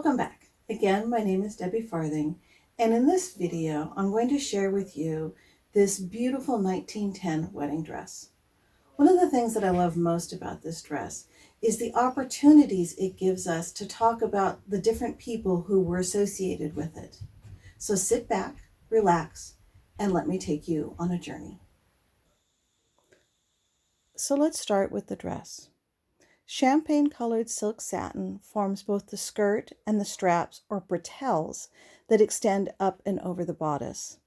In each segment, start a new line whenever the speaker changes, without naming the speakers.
Welcome back. Again, my name is Debbie Farthing, and in this video, I'm going to share with you this beautiful 1910 wedding dress. One of the things that I love most about this dress is the opportunities it gives us to talk about the different people who were associated with it. So sit back, relax, and let me take you on a journey. So let's start with the dress. Champagne-colored silk satin forms both the skirt and the straps or bretelles that extend up and over the bodice.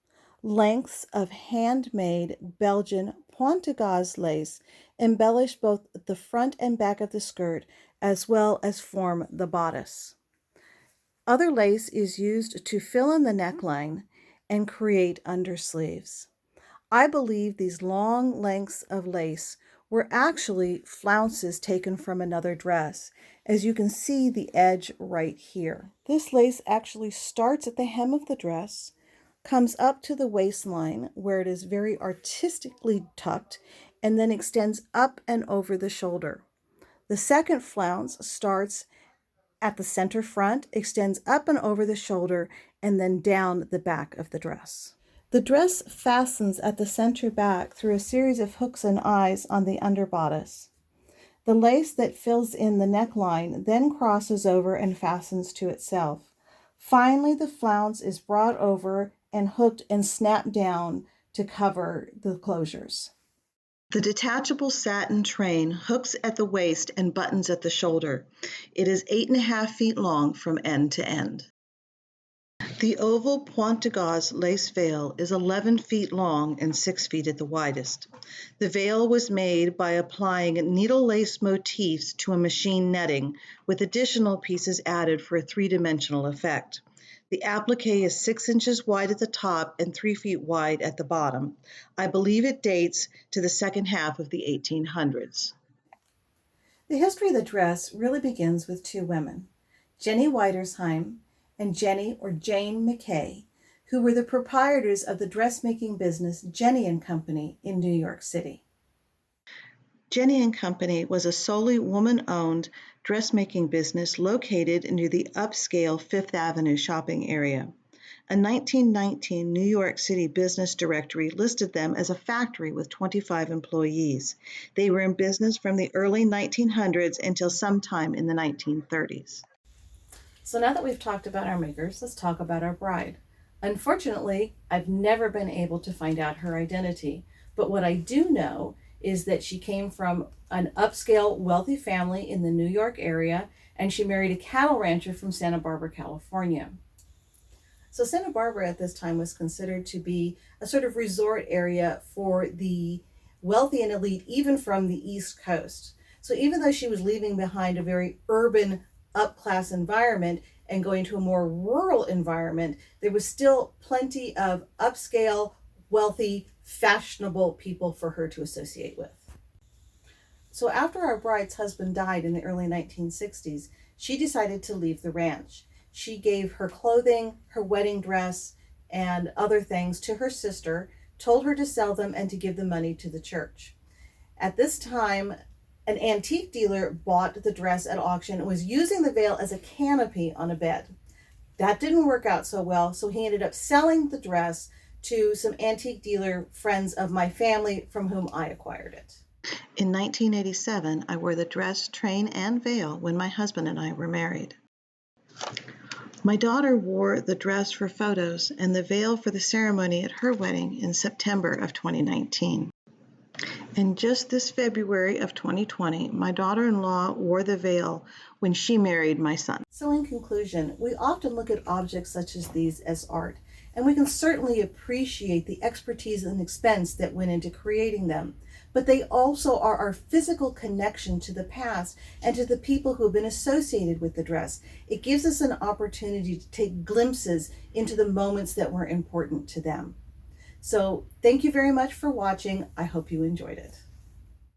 Lengths of handmade Belgian Point de Gaze lace embellish both the front and back of the skirt as well as form the bodice. Other lace is used to fill in the neckline and create undersleeves. I believe these long lengths of lace were actually flounces taken from another dress, as you can see the edge right here. This lace actually starts at the hem of the dress, comes up to the waistline where it is very artistically tucked, and then extends up and over the shoulder. The second flounce starts at the center front, extends up and over the shoulder, and then down the back of the dress. The dress fastens at the center back through a series of hooks and eyes on the underbodice. The lace that fills in the neckline then crosses over and fastens to itself. Finally, the flounce is brought over and hooked and snapped down to cover the closures. The detachable satin train hooks at the waist and buttons at the shoulder. It is 8.5 feet long from end to end. The oval Point de Gaze lace veil is 11 feet long and 6 feet at the widest. The veil was made by applying needle lace motifs to a machine netting, with additional pieces added for a three-dimensional effect. The applique is 6 inches wide at the top and 3 feet wide at the bottom. I believe it dates to the second half of the 1800s. The history of the dress really begins with two women, Jenny Wiedersheim and Jenny or Jane McKay, who were the proprietors of the dressmaking business Jenny & Company in New York City. Jenny & Company was a solely woman-owned dressmaking business located near the upscale Fifth Avenue shopping area. A 1919 New York City business directory listed them as a factory with 25 employees. They were in business from the early 1900s until sometime in the 1930s. So now that we've talked about our makers, let's talk about our bride. Unfortunately, I've never been able to find out her identity, but what I do know is that she came from an upscale, wealthy family in the New York area, and she married a cattle rancher from Santa Barbara, California. So Santa Barbara at this time was considered to be a sort of resort area for the wealthy and elite, even from the East Coast. So even though she was leaving behind a very urban, up-class environment and going to a more rural environment, there was still plenty of upscale, wealthy, fashionable people for her to associate with. So after our bride's husband died in the early 1960s, she decided to leave the ranch. She gave her clothing, her wedding dress, and other things to her sister, told her to sell them and to give the money to the church. At this time, an antique dealer bought the dress at auction and was using the veil as a canopy on a bed. That didn't work out so well, so he ended up selling the dress to some antique dealer friends of my family from whom I acquired it. In 1987, I wore the dress, train, and veil when my husband and I were married. My daughter wore the dress for photos and the veil for the ceremony at her wedding in September of 2019. And just this February of 2020, my daughter-in-law wore the veil when she married my son. So in conclusion, we often look at objects such as these as art, and we can certainly appreciate the expertise and expense that went into creating them. But they also are our physical connection to the past and to the people who have been associated with the dress. It gives us an opportunity to take glimpses into the moments that were important to them. So thank you very much for watching. I hope you enjoyed it.